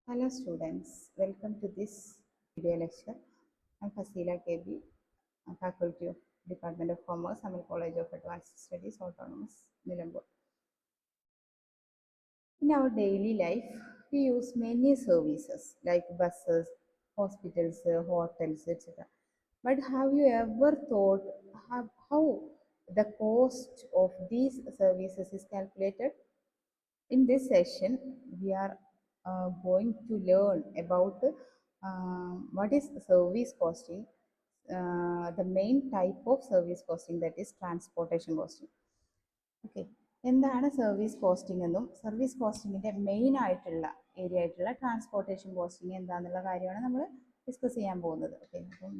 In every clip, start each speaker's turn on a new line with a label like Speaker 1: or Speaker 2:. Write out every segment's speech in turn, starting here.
Speaker 1: Hello students, welcome to this video lecture. I'm Fasila KB, faculty of Department of Commerce, Tamil College of Advanced Studies, Autonomous, Nilambur. In our daily life, we use many services like buses, hospitals, hotels, etc. But have you ever thought how the cost of these services is calculated? In this session, we are going to learn about what is service costing, the main type of service costing, that is transportation costing. Okay, എന്താണ് service costing എന്നും service കോസ്റ്റിങ്ങിൻ്റെ main ആയിട്ടുള്ള area ആയിട്ടുള്ള transportation costing എന്താണെന്നുള്ള കാര്യമാണ് നമ്മൾ discuss ചെയ്യാൻ പോകുന്നത്. ഓക്കെ, അപ്പം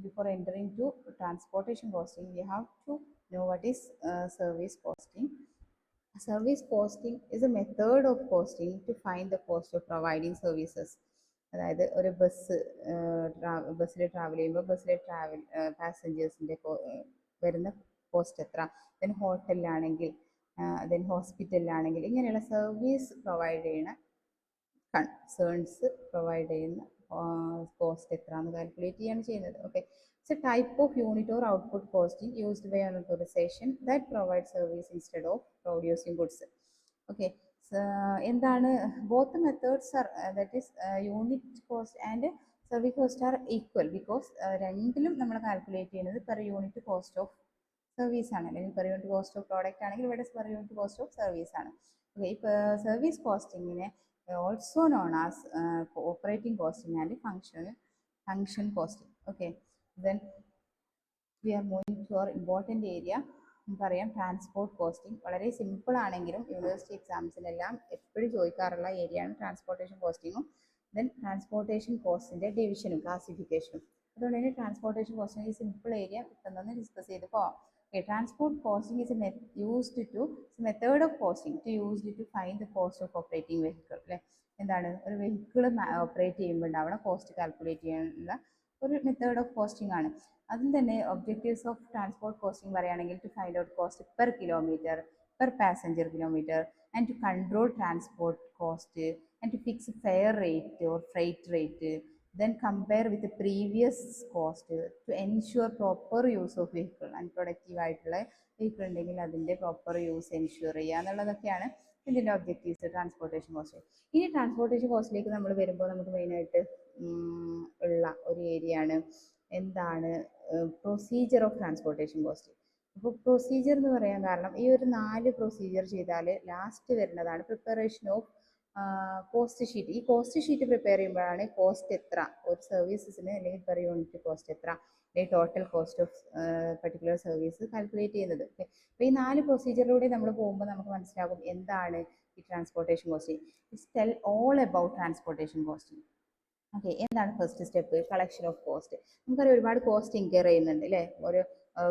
Speaker 1: before entering to transportation costing we have to know what is service costing. Service costing is a method of costing to find the cost of providing services. അതായത് ഒരു ബസ്സിൽ travel ചെയ്യുമ്പോൾ ബസ്സിലെ പാസഞ്ചേഴ്സിൻ്റെ വരുന്ന കോസ്റ്റ് എത്ര, ദെൻ ഹോട്ടലിലാണെങ്കിൽ, ദെൻ ഹോസ്പിറ്റലിലാണെങ്കിൽ, ഇങ്ങനെയുള്ള service provide ചെയ്യുന്ന പ്രൊവൈഡ് ചെയ്യുന്ന കോസ്റ്റ് എത്ര എന്ന് കാൽക്കുലേറ്റ് ചെയ്യാണ് ചെയ്യുന്നത്. Okay, it's a type of unit or output costing used by an organization that provides service instead of producing goods. Okay, എന്താണ് both methods are that is unit cost and service cost are equal because രണ്ടിലും നമ്മൾ കാൽക്കുലേറ്റ് ചെയ്യുന്നത് per unit cost of service ആണ്, അല്ലെങ്കിൽ per unit cost of product ആണെങ്കിൽ ഇവിടെ per unit cost of service ആണ്. ഓക്കെ, ഇപ്പോൾ service കോസ്റ്റിങ്ങിനെ also known as operating costing and function costing. Okay, then we are moving to our important area. പറയാം transport costing. വളരെ simple ആണെങ്കിലും university എക്സാംസിനെല്ലാം എപ്പോഴും ചോദിക്കാറുള്ള ഏരിയയാണ് transportation കോസ്റ്റിങ്ങും then transportation കോസ്റ്റിൻ്റെ ഡിവിഷനും ക്ലാസിഫിക്കേഷനും. അതുകൊണ്ട് തന്നെ transportation costing ഈ സിമ്പിൾ ഏരിയ പെട്ടെന്ന് ഡിസ്കസ് ചെയ്ത് പോവാം. Okay, transport costing is a method of costing to find the cost of operating vehicle. അല്ലെ, എന്താണ് ഒരു വെഹിക്കിൾ ഓപ്പറേറ്റ് ചെയ്യുമ്പോൾ ഉണ്ടാവുന്ന കോസ്റ്റ് കാൽക്കുലേറ്റ് ചെയ്യാനുള്ള ഒരു മെത്തേഡ് ഓഫ് കോസ്റ്റിംഗ് ആണ്. അതിൽ തന്നെ ഒബ്ജക്റ്റീവ്സ് ഓഫ് ട്രാൻസ്പോർട്ട് കോസ്റ്റിംഗ് പറയുകയാണെങ്കിൽ to find out cost per kilometre, per passenger kilometre, and to control transport cost, and to fix fare rate or freight rate, then compare with the previous cost to ensure proper use of vehicle. Unproductive ആയിട്ടുള്ള vehicle ഉണ്ടെങ്കിൽ അതിൻ്റെ proper use ensure ചെയ്യുക എന്നുള്ളതൊക്കെയാണ് ഇതിൻ്റെ objectives transportation cost. ഇനി transportation കോസ്റ്റിലേക്ക് നമ്മൾ വരുമ്പോൾ നമുക്ക് മെയിനായിട്ട് ഉള്ള ഒരു ഏരിയ ആണ് എന്താണ് പ്രൊസീജിയർ ഓഫ് ട്രാൻസ്പോർട്ടേഷൻ കോസ്റ്റ്. അപ്പോൾ പ്രൊസീജിയർ എന്ന് പറയാൻ കാരണം ഈ ഒരു 4 പ്രൊസീജിയർ ചെയ്താൽ ലാസ്റ്റ് വരുന്നതാണ് പ്രിപ്പറേഷൻ ഓഫ് കോസ്റ്റ് ഷീറ്റ്. ഈ കോസ്റ്റ് ഷീറ്റ് പ്രിപ്പയർ ചെയ്യുമ്പോഴാണ് കോസ്റ്റ് എത്ര ഒരു സർവീസസിന്, അല്ലെങ്കിൽ പെർ യൂണിറ്റ് കോസ്റ്റ് എത്ര, അല്ലെങ്കിൽ total cost of particular service calculate ചെയ്യുന്നത്. ഓക്കെ, അപ്പോൾ ഈ 4 പ്രൊസീജിയറിലൂടെ നമ്മൾ പോകുമ്പോൾ നമുക്ക് മനസ്സിലാകും എന്താണ് ഈ transportation costing. It's tell all about transportation costing. Okay, എന്താണ് first step? Collection of cost. നമുക്കറിയാം ഒരുപാട് കോസ്റ്റ് ഇൻകർ ചെയ്യുന്നുണ്ട് അല്ലേ. ഒരു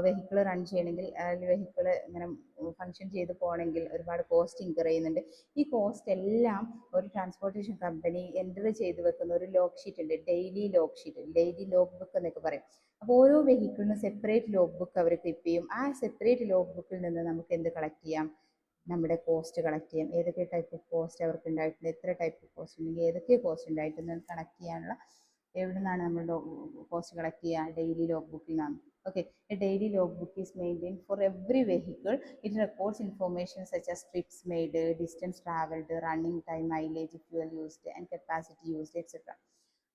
Speaker 1: വെഹിക്കിൾ റൺ ചെയ്യണമെങ്കിൽ, അല്ലെങ്കിൽ വെഹിക്കിൾ ഇങ്ങനെ ഫങ്ഷൻ ചെയ്ത് പോകണമെങ്കിൽ ഒരുപാട് കോസ്റ്റ് ഇൻകർ ചെയ്യുന്നുണ്ട്. ഈ കോസ്റ്റ് എല്ലാം ഒരു ട്രാൻസ്പോർട്ടേഷൻ കമ്പനി എൻ്റർ ചെയ്ത് വെക്കുന്ന ഒരു ലോഗ് ഷീറ്റ് ഉണ്ട്, ഡെയിലി ലോഗ് ബുക്ക് എന്നൊക്കെ പറയും. അപ്പോൾ ഓരോ വെഹിക്കിളിനും സെപ്പറേറ്റ് ലോഗ് ബുക്ക് അവർ കീപ്പ് ചെയ്യും. ആ സെപ്പറേറ്റ് ലോഗ് ബുക്കിൽ നിന്ന് നമുക്ക് എന്ത് കളക്ട് ചെയ്യാം? നമ്മുടെ കോസ്റ്റ് കളക്ട് ചെയ്യാം. ഏതൊക്കെ ടൈപ്പ് ഓഫ് കോസ്റ്റ് അവർക്ക് ഉണ്ടായിട്ടുണ്ട്, എത്ര ടൈപ്പ് ഓഫ് കോസ്റ്റ് ഉണ്ടെങ്കിൽ ഏതൊക്കെ കോസ്റ്റ് ഉണ്ടായിട്ടുണ്ട് കണക്ട് ചെയ്യാനുള്ള എവിടെ നിന്നാണ് നമ്മൾ കോസ്റ്റ് കളക്ട് ചെയ്യുക? ഡെയിലി ലോഗ് ബുക്കിൽ നിന്നാണ്. Okay, a daily logbook is maintained for every vehicle. It records information such as trips made, distance traveled, running time, mileage, fuel used, and capacity used, etc.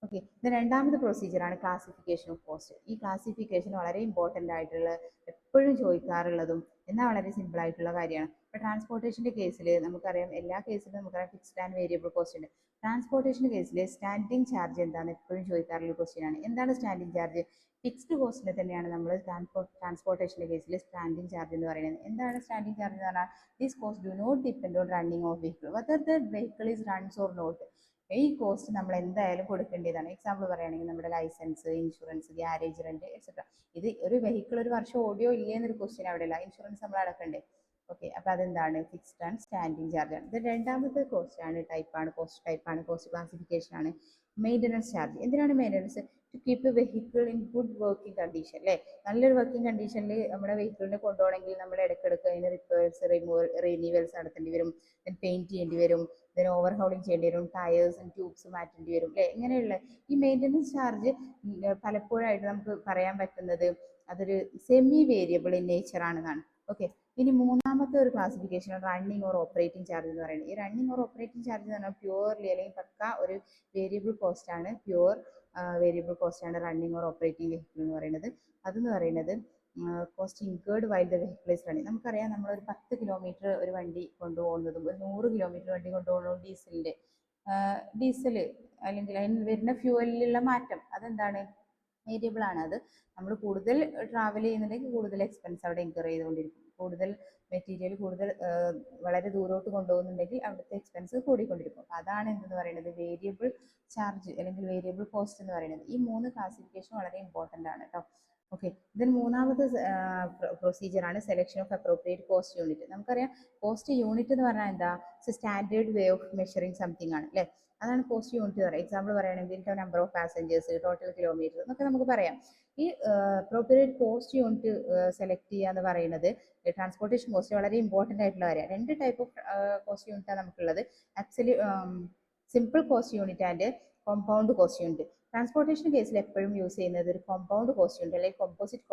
Speaker 1: Okay, ഇത് രണ്ടാമത്തെ പ്രൊസീജിയറാണ് classification of cost. ഈ classification വളരെ important ആയിട്ടുള്ള, എപ്പോഴും ചോദിക്കാറുള്ളതും എന്നാൽ വളരെ simple ആയിട്ടുള്ള കാര്യമാണ്. ഇപ്പോൾ ട്രാൻസ്പോർട്ടേഷൻ്റെ കേസിൽ നമുക്കറിയാം, എല്ലാ കേസിലും നമുക്കറിയാം ഫിക്സ്ഡ് ആൻഡ് വേരിയബിൾ കോസ്റ്റ് ഉണ്ട്. ട്രാൻസ്പോർട്ടേഷൻ്റെ കേസിൽ സ്റ്റാൻഡിങ് ചാർജ് എന്താണെന്ന് എപ്പോഴും ചോദിക്കാറുള്ള ക്വസ്റ്റ്യൻ ആണ്. എന്താണ് സ്റ്റാൻഡിങ് ചാർജ്? ഫിക്സ്ഡ് കോസ്റ്റിനെ തന്നെയാണ് നമ്മൾ ട്രാൻസ്പോർട്ടേഷൻ്റെ കേസിൽ സ്റ്റാൻഡിങ് ചാർജ് എന്ന് പറയുന്നത്. എന്താണ് സ്റ്റാൻഡിങ് ചാർജ് എന്ന് പറഞ്ഞാൽ this cost do not depend on running of vehicle whether the vehicle is runs or not. ഈ കോസ്റ്റ് നമ്മൾ എന്തായാലും കൊടുക്കേണ്ടതാണ്. എക്സാമ്പിൾ പറയുകയാണെങ്കിൽ നമ്മുടെ licence, insurance, garage rent, etcetera. ഇത് ഒരു വെഹിക്കിൾ ഒരു വർഷം ഓടിയോ ഇല്ലേ എന്നൊരു ക്വസ്റ്റ്യൻ അവിടെ ഇല്ല. ഇൻഷുറൻസ് നമ്മൾ അടക്കണ്ടേ? ഓക്കെ, അപ്പോൾ അതെന്താണ്, ഫിക്സ്ഡ് ആൻഡ് സ്റ്റാൻഡിങ് ചാർജ് ആണ്. ഇത് രണ്ടാമത്തെ കോസ്റ്റ് ആണ്, കോസ്റ്റ് ക്ലാസിഫിക്കേഷൻ ആണ്. Maintenance charge. എന്തിനാണ് maintenance? To keep vehicle in good working condition അല്ലേ. നല്ലൊരു വർക്കിംഗ് കണ്ടീഷനിൽ നമ്മുടെ വെഹിക്കിളിനെ കൊണ്ടുപോകണമെങ്കിൽ നമ്മൾ ഇടയ്ക്കിടയ്ക്ക് അതിന് റിപ്പയർസ് റിന്യൂവൽസ് നടത്തേണ്ടി വരും, ദെൻ പെയിൻറ്റ് ചെയ്യേണ്ടി വരും, ദെൻ ഓവർ ഹോളിംഗ് ചെയ്യേണ്ടി വരും, ടയേഴ്സും ട്യൂബ്സ് മാറ്റേണ്ടി വരും അല്ലേ. ഇങ്ങനെയുള്ള ഈ മെയിൻ്റനൻസ് ചാർജ് പലപ്പോഴായിട്ട് നമുക്ക് പറയാൻ പറ്റുന്നത് അതൊരു സെമി വേരിയബിൾ ഇൻ നേച്ചർ ആണെന്നാണ്. ഓക്കെ, ഇനി മൂന്നാമത്തെ ഒരു classification running or operating charge എന്ന് പറയുന്നത്. ഈ റണ്ണിങ് ഓർ ഓപ്പറേറ്റിംഗ് ചാർജ് എന്ന് പറഞ്ഞാൽ പ്യുവർലി അല്ലെങ്കിൽ പക്ക ഒരു വേരിയബിൾ കോസ്റ്റ് ആണ്, പ്യുവർ വേരിയബിൾ കോസ്റ്റ് ആണ് റണ്ണിങ് ഓർ ഓപ്പറേറ്റിംഗ് വെഹിക്കിൾ എന്ന് പറയുന്നത്. അതെന്ന് പറയുന്നത് cost incurred while the vehicle is running. നമുക്കറിയാം, നമ്മളൊരു 10 കിലോമീറ്റർ ഒരു വണ്ടി കൊണ്ടുപോകുന്നതും ഒരു 100 കിലോമീറ്റർ വണ്ടി കൊണ്ടുപോകുന്നതും ഡീസൽ അല്ലെങ്കിൽ അതിന് വരുന്ന ഫ്യൂവലിലുള്ള മാറ്റം അതെന്താണ്, വേരിയബിൾ ആണ്. അത് നമ്മൾ കൂടുതൽ ട്രാവൽ ചെയ്യുന്നുണ്ടെങ്കിൽ കൂടുതൽ എക്സ്പെൻസ് അവിടെ ഇൻകർ ചെയ്തുകൊണ്ടിരിക്കും. കൂടുതൽ മെറ്റീരിയൽ വളരെ ദൂരോട്ട് കൊണ്ടുപോകുന്നുണ്ടെങ്കിൽ അവിടുത്തെ എക്സ്പെൻസ് കൂടിക്കൊണ്ടിരിക്കും. അപ്പോൾ അതാണ് എന്തെന്ന് പറയുന്നത്, വേരിയബിൾ ചാർജ് അല്ലെങ്കിൽ വേരിയബിൾ കോസ്റ്റ് എന്ന് പറയുന്നത്. ഈ 3 ക്ലാസിഫിക്കേഷൻ വളരെ ഇമ്പോർട്ടൻ്റ് ആണ് കേട്ടോ. ഓക്കെ, ഇതിന് മൂന്നാമത്തെ പ്രൊസീജിയർ ആണ് selection of appropriate cost unit. നമുക്കറിയാം, കോസ്റ്റ് യൂണിറ്റ് എന്ന് പറഞ്ഞാൽ എന്താ, standard way of measuring something ആണ് അല്ലേ. അതാണ് കോസ്റ്റ് യൂണിറ്റ് എന്ന് പറയുക. എക്സാമ്പിൾ പറയുകയാണെങ്കിൽ number of passengers, total kilometre എന്നൊക്കെ നമുക്ക് പറയാം. ഈ അപ്രോപ്രിയേറ്റ് കോസ്റ്റ് യൂണിറ്റ് സെലക്ട് ചെയ്യുക എന്ന് പറയുന്നത് ട്രാൻസ്പോർട്ടേഷൻ കോസ്റ്റ് വളരെ ഇമ്പോർട്ടൻ്റ് ആയിട്ടുള്ള കാര്യമാണ്. 2 ടൈപ്പ് ഓഫ് കോസ്റ്റ് യൂണിറ്റാണ് നമുക്കുള്ളത്, simple cost unit and compound cost unit. Transportation കേസിൽ എപ്പോഴും യൂസ് ചെയ്യുന്നത് ഒരു കോമ്പൗണ്ട് കോസ്റ്റ് യൂണിറ്റ് അല്ലെങ്കിൽ കോമ്പോസിറ്റ്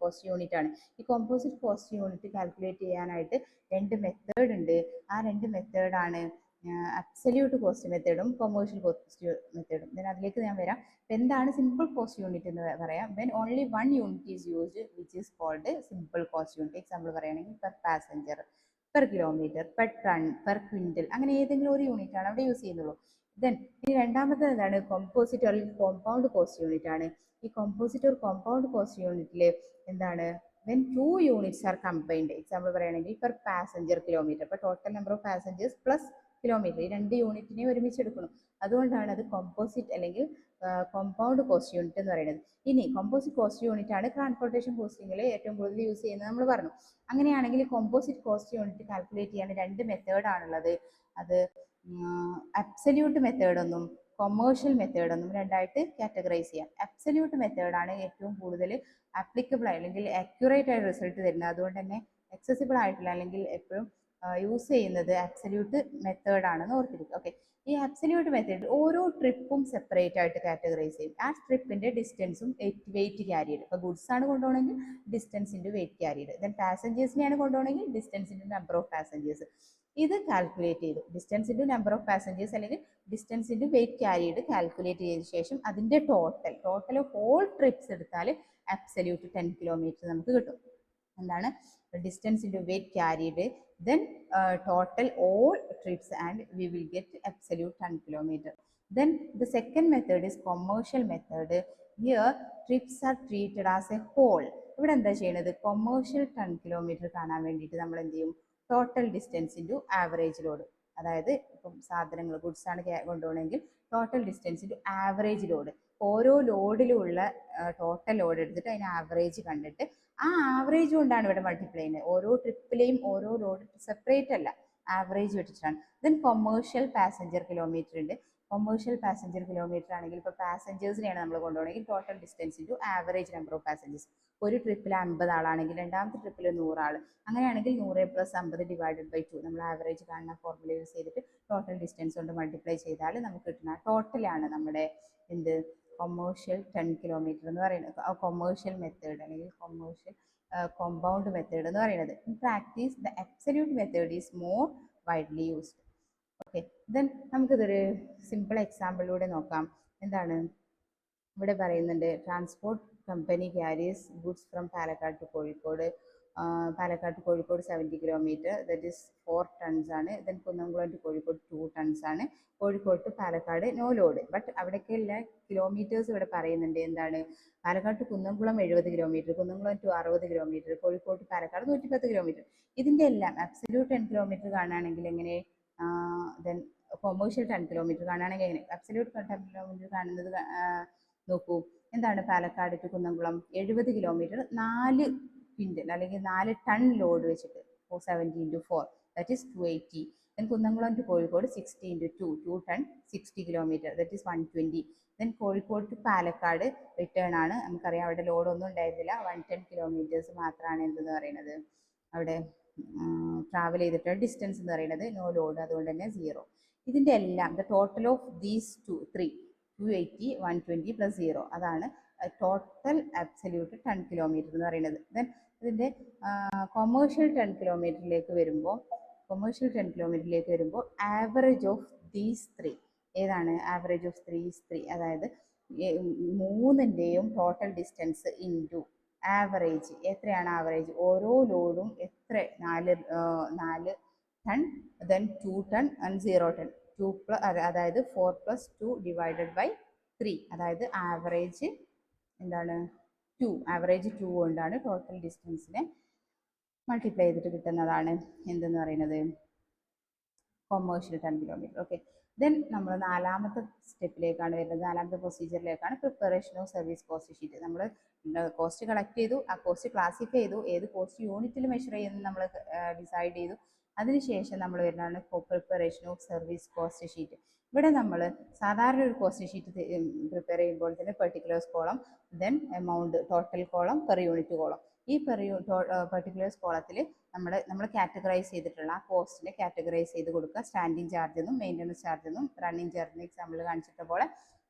Speaker 1: കോസ്റ്റ് യൂണിറ്റ് ആണ്. ഈ കോമ്പോസിറ്റ് കോസ്റ്റ് യൂണിറ്റ് കാൽക്കുലേറ്റ് ചെയ്യാനായിട്ട് 2 മെത്തേഡ് ഉണ്ട്. ആ 2 മെത്തേഡാണ് അബ്സല്യൂട്ട് കോസ്റ്റ് മെത്തേഡും കൊമേഴ്ഷ്യൽ കോസ്റ്റ് മെത്തേഡും. then അതിലേക്ക് ഞാൻ വരാം. എന്താണ് സിമ്പിൾ കോസ്റ്റ് യൂണിറ്റ് എന്ന് പറയാം, when only one unit is used which is called simple cost unit. Example പറയുകയാണെങ്കിൽ per passenger, per kilometre, per ton, per quintal, അങ്ങനെ ഏതെങ്കിലും ഒരു യൂണിറ്റ് ആണ് അവിടെ യൂസ് ചെയ്യുന്നുള്ളൂ. ദെൻ ഇനി രണ്ടാമത്തെ എന്താണ്, കോമ്പോസിറ്റ് അല്ലെങ്കിൽ കോമ്പൗണ്ട് കോസ്റ്റ് യൂണിറ്റ് ആണ്. ഈ കോമ്പോസിറ്റ് or കോമ്പൗണ്ട് കോസ്റ്റ് യൂണിറ്റിൽ എന്താണ്, when 2 units are combined. Example പറയുകയാണെങ്കിൽ പെർ പാസഞ്ചർ കിലോമീറ്റർ, ഇപ്പോൾ total number of passengers plus kilometre, ഈ 2 യൂണിറ്റിനെ ഒരുമിച്ച് എടുക്കണം. അതുകൊണ്ടാണ് അത് കോമ്പോസിറ്റ് അല്ലെങ്കിൽ കോമ്പൗണ്ട് കോസ്റ്റ് യൂണിറ്റ് എന്ന് പറയുന്നത്. ഇനി കോമ്പോസിറ്റ് കോസ്റ്റ് യൂണിറ്റ് ആണ് ട്രാൻസ്പോർട്ടേഷൻ കോസ്റ്റിങ്ങിൽ ഏറ്റവും കൂടുതൽ യൂസ് ചെയ്യുന്നത് നമ്മൾ പറഞ്ഞു. അങ്ങനെയാണെങ്കിൽ കോമ്പോസിറ്റ് കോസ്റ്റ് യൂണിറ്റ് കാൽക്കുലേറ്റ് ചെയ്യാൻ 2 മെത്തേഡാണുള്ളത്. അത് അബ്സല്യൂട്ട് മെത്തേഡൊന്നും കൊമേഴ്ഷ്യൽ മെത്തേഡൊന്നും രണ്ടായിട്ട് കാറ്റഗറൈസ് ചെയ്യാം. അബ്സല്യൂട്ട് മെത്തേഡാണ് ഏറ്റവും കൂടുതൽ ആപ്ലിക്കബിൾ അല്ലെങ്കിൽ അക്യുറേറ്റ് ആയ റിസൾട്ട് തരുന്നത്. അതുകൊണ്ട് തന്നെ അക്സസിബിൾ ആയിട്ടുള്ള അല്ലെങ്കിൽ എപ്പോഴും യൂസ് ചെയ്യുന്നത് അബ്സല്യൂട്ട് മെത്തേഡാണെന്ന് ഓർത്തിരിക്കുക. ഓക്കെ, ഈ അബ്സല്യൂട്ട് മെത്തേഡ് ഓരോ ട്രിപ്പും സെപ്പറേറ്റ് ആയിട്ട് കാറ്റഗറൈസ് ചെയ്യും. ആ ട്രിപ്പിന്റെ ഡിസ്റ്റൻസും വെയിറ്റ് ക്യാരിയഡ്. ഇപ്പോൾ ഗുഡ്സ് ആണ് കൊണ്ടുപോകണമെങ്കിൽ distance into weight carried, then പാസഞ്ചേഴ്സിനെയാണ് കൊണ്ടുപോകണമെങ്കിൽ distance into number of passengers. ഇത് കാൽക്കുലേറ്റ് ചെയ്തു, distance into number of passengers അല്ലെങ്കിൽ distance into weight carried calculate ചെയ്ത ശേഷം അതിൻ്റെ ടോട്ടൽ ഓഫ് ഓൾ ട്രിപ്സ് എടുത്താൽ അബ്സല്യൂട്ട് 10 കിലോമീറ്റർ നമുക്ക് കിട്ടും. എന്താണ്, distance into weight carried, then total all trips and we will get absolute 10 kilometer. Then the second method is commercial method. Here trips are treated as a whole. ഇവിടെ എന്താ ചെയ്യുന്നത്, commercial 10 kilometre കാണാൻ വേണ്ടിയിട്ട് നമ്മൾ എന്ത് ചെയ്യും, total distance into average load. അതായത് ഇപ്പം സാധനങ്ങൾ ഗുഡ്സ് ആണ് കൊണ്ടുപോകണമെങ്കിൽ total distance into average load. ഓരോ ലോഡിലുള്ള ടോട്ടൽ ലോഡ് എടുത്തിട്ട് അതിന് ആവറേജ് കണ്ടിട്ട് ആ ആവറേജ് കൊണ്ടാണ് ഇവിടെ മൾട്ടിപ്ലൈ ചെയ്യുന്നത്. ഓരോ ട്രിപ്പിലെയും ഓരോ ലോഡ് സെപ്പറേറ്റ് അല്ല, ആവറേജ് വെച്ചിട്ടാണ്. ദെൻ കൊമേഴ്ഷ്യൽ പാസഞ്ചർ കിലോമീറ്റർ ഉണ്ട്. കൊമേഴ്ഷ്യൽ പാസഞ്ചർ കിലോമീറ്റർ ആണെങ്കിൽ ഇപ്പോൾ പാസഞ്ചേഴ്സിനെയാണ് നമ്മൾ കൊണ്ടുപോകണമെങ്കിൽ total distance into average number of passengers. ഒരു ട്രിപ്പിൽ 50 ആളാണെങ്കിൽ രണ്ടാമത്തെ ട്രിപ്പിൽ 100 ആൾ, അങ്ങനെയാണെങ്കിൽ 100 + 50 ഡിവൈഡഡ് ബൈ 2 നമ്മൾ ആവറേജ് കാണുന്ന ഫോർമുല യൂസ് ചെയ്തിട്ട് ടോട്ടൽ ഡിസ്റ്റൻസ് കൊണ്ട് മൾട്ടിപ്ലൈ ചെയ്താൽ നമുക്ക് കിട്ടുന്ന ടോട്ടലാണ് നമ്മുടെ എന്ത് കൊമേഴ്ഷ്യൽ 10 കിലോമീറ്റർ എന്ന് പറയുന്നത്, കൊമേഴ്ഷ്യൽ മെത്തേഡ് അല്ലെങ്കിൽ കൊമേഴ്ഷ്യൽ കോമ്പൗണ്ട് മെത്തേഡ് എന്ന് പറയുന്നത്. In practice the absolute method is more widely used. Okay, then നമുക്കിതൊരു സിമ്പിൾ എക്സാമ്പിളിലൂടെ നോക്കാം. എന്താണ് ഇവിടെ പറയുന്നുണ്ട്, transport company carries goods from Palakkad to Kozhikode. Palakkad to Kozhikode 70 kilometre, that is 4 tons ആണ്. Then Kunnamkulam to Kozhikode 2 tons ആണ്. Kozhikode to Palakkad no load. But അവിടേക്കുള്ള കിലോമീറ്റേഴ്സ് ഇവിടെ പറയുന്നുണ്ട്. എന്താണ്, Palakkad to Kunnamkulam 70 kilometre, Kunnamkulam to 60 kilometre, Kozhikode to Palakkad 110 kilometre. ഇതിൻ്റെ എല്ലാം അബ്സല്യൂട്ട് 10 കിലോമീറ്റർ കാണുകയാണെങ്കിൽ എങ്ങനെ, ദെൻ കൊമേഴ്ഷ്യൽ 10 കിലോമീറ്റർ കാണുകയാണെങ്കിൽ എങ്ങനെ, അബ്സല്യൂട്ട് 10 കിലോമീറ്റർ കാണുന്നത് നോക്കൂ. എന്താണ്, Palakkad to Kunnamkulam 70 kilometre 4 quintal അല്ലെങ്കിൽ 4 ടൺ ലോഡ് വെച്ചിട്ട് 70 into 4, that is 280. Then Kundankulam to Kozhikode 60 into 2, 2 ton 60 kilometer, that is 120. Then Kozhikode to Palakkad return ആണ്. നമുക്കറിയാം അവിടെ ലോഡൊന്നും ഉണ്ടായിരുന്നില്ല, 110 കിലോമീറ്റേഴ്സ് മാത്രമാണ് എന്തെന്ന് പറയുന്നത് അവിടെ ട്രാവൽ ചെയ്തിട്ടുള്ള ഡിസ്റ്റൻസ് എന്ന് പറയുന്നത്. നോ ലോഡ്, അതുകൊണ്ട് തന്നെ 0. ഇതിൻ്റെ എല്ലാം the total of these 280 120 plus 0, അതാണ് ടോട്ടൽ അബ്സല്യൂട്ട് ടൺ കിലോമീറ്റർ എന്ന് പറയുന്നത്. ദെൻ ഇതിൻ്റെ കൊമേഴ്ഷ്യൽ 10 കിലോമീറ്ററിലേക്ക് വരുമ്പോൾ ആവറേജ് ഓഫ് ദീസ് 3, ഏതാണ് ആവറേജ് ഓഫ് ദീസ് 3, അതായത് മൂന്നിൻ്റെയും ടോട്ടൽ ഡിസ്റ്റൻസ് ഇൻറ്റു ആവറേജ്. എത്രയാണ് ആവറേജ്? ഓരോ ലോഡും എത്ര? 4 ton, then 2 ton and 0 ton, 2 അതായത് 4 + 2 ഡിവൈഡഡ് ബൈ 3, അതായത് ആവറേജ് എന്താണ് 2, ആവറേജ് 2 കൊണ്ടാണ് ടോട്ടൽ ഡിസ്റ്റൻസിനെ മൾട്ടിപ്ലൈ ചെയ്തിട്ട് കിട്ടുന്നതാണ് എന്തെന്ന് പറയുന്നത് കൊമേഴ്ഷ്യൽ 10 കിലോമീറ്റർ. ഓക്കെ, ദെൻ നമ്മൾ നാലാമത്തെ സ്റ്റെപ്പിലേക്കാണ് വരുന്നത്, നാലാമത്തെ പ്രൊസീജിയറിലേക്കാണ്. Preparation of service cost sheet. നമ്മൾ കോസ്റ്റ് കളക്ട് ചെയ്തു, ആ കോസ്റ്റ് ക്ലാസിഫൈ ചെയ്തു, ഏത് കോസ്റ്റ് യൂണിറ്റിൽ മെഷർ ചെയ്യുന്നത് നമ്മൾ ഡിസൈഡ് ചെയ്തു. അതിനുശേഷം നമ്മൾ വരുന്നതാണ് preparation of service cost sheet. ഇവിടെ നമ്മൾ സാധാരണ ഒരു കോസ്റ്റ് ഷീറ്റ് പ്രിപ്പയർ ചെയ്യുമ്പോൾ തന്നെ particulars column, then amount, total column, per unit column. ഈ പെർട്ടിക്കുലേഴ്സ് കോളത്തിൽ നമ്മൾ കാറ്റഗറൈസ് ചെയ്തിട്ടുള്ള ആ കോസ്റ്റിനെ കാറ്റഗറൈസ് ചെയ്ത് കൊടുക്കുക. സ്റ്റാൻഡിങ് ചാർജ് എന്നും മെയിൻ്റനൻസ് ചാർജ് എന്നും റണ്ണിങ് ചാർജിന് എക്സാമ്പിൾ കാണിച്ചിട്ട പോലെ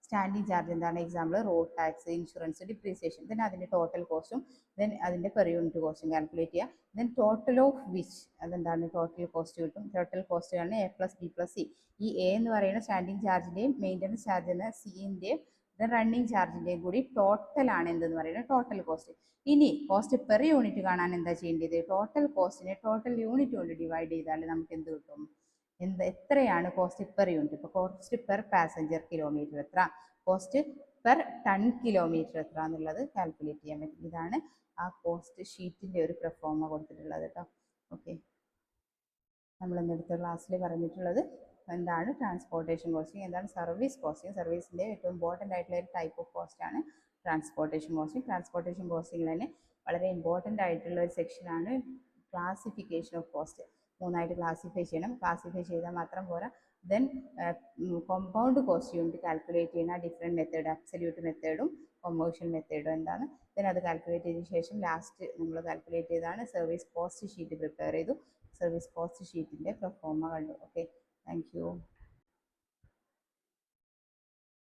Speaker 1: സ്റ്റാൻഡിങ് ചാർജ് എന്താണ്? Example road tax, insurance, depreciation. Then അതിൻ്റെ ടോട്ടൽ കോസ്റ്റും ദെൻ അതിൻ്റെ പെർ യൂണിറ്റ് കോസ്റ്റും കാൽക്കുലേറ്റ് ചെയ്യുക. ദെൻ ടോട്ടൽ ഓഫ് വിച്ച്, അതെന്താണ്? ടോട്ടൽ കോസ്റ്റ് കിട്ടും. ടോട്ടൽ കോസ്റ്റ് ആണ് A+B+C. ഈ എ എന്ന് പറയുന്ന സ്റ്റാൻഡിങ് ചാർജിൻ്റെയും മെയിൻ്റനൻസ് ചാർജ് എന്ന സിൻ്റെയും ദെൻ റണ്ണിങ് ചാർജിൻ്റെയും കൂടി ടോട്ടലാണ് എന്തെന്ന് പറയുന്നത് ടോട്ടൽ കോസ്റ്റ്. ഇനി കോസ്റ്റ് പെർ യൂണിറ്റ് കാണാൻ എന്താ ചെയ്യേണ്ടത്? ടോട്ടൽ കോസ്റ്റിനെ ടോട്ടൽ യൂണിറ്റ് കൊണ്ട് ഡിവൈഡ് ചെയ്താൽ നമുക്ക് എന്ത് കിട്ടും? എത്രയാണ് കോസ്റ്റ് പെർ യൂണിറ്റ്? ഇപ്പോൾ കോസ്റ്റ് പെർ പാസഞ്ചർ കിലോമീറ്റർ എത്ര, കോസ്റ്റ് പെർ ടൺ കിലോമീറ്റർ എത്ര എന്നുള്ളത് കാൽക്കുലേറ്റ് ചെയ്യാൻ പറ്റും. ഇതാണ് ആ കോസ്റ്റ് ഷീറ്റിൻ്റെ ഒരു പെർഫോമ കൊടുത്തിട്ടുള്ളത് കേട്ടോ. ഓക്കെ, നമ്മൾ ഇന്നത്തെ ക്ലാസ്സിൽ പറഞ്ഞിട്ടുള്ളത് എന്താണ് ട്രാൻസ്പോർട്ടേഷൻ കോസ്റ്റിംഗ്, എന്താണ് സർവീസ് കോസ്റ്റിംഗ്. സർവീസിൻ്റെ ഏറ്റവും ഇമ്പോർട്ടൻ്റ് ആയിട്ടുള്ള ഒരു ടൈപ്പ് ഓഫ് കോസ്റ്റാണ് ട്രാൻസ്പോർട്ടേഷൻ കോസ്റ്റിംഗ്. ട്രാൻസ്പോർട്ടേഷൻ കോസ്റ്റിംഗിൽ തന്നെ വളരെ ഇമ്പോർട്ടൻ്റ് ആയിട്ടുള്ള ഒരു സെക്ഷനാണ് ക്ലാസിഫിക്കേഷൻ ഓഫ് കോസ്റ്റ്. 3ആയിട്ട് ക്ലാസിഫൈ ചെയ്യണം. ക്ലാസിഫൈ ചെയ്താൽ മാത്രം പോരാ. Then compound cost unit calculate ചെയ്യുന്ന ഡിഫറെൻറ്റ് മെത്തേഡ്, അബ്സല്യൂട്ട് മെത്തേഡും കൊമേഴ്ഷ്യൽ മെത്തേഡും എന്താണ്. ദെൻ അത് കാൽക്കുലേറ്റ് ചെയ്തതിന് ശേഷം ലാസ്റ്റ് നമ്മൾ കാൽക്കുലേറ്റ് ചെയ്താണ് സർവീസ് കോസ്റ്റ് ഷീറ്റ് പ്രിപ്പയർ ചെയ്തു. സർവീസ് കോസ്റ്റ് ഷീറ്റിൻ്റെ പെർഫോമ കണ്ടു. Okay, thank you.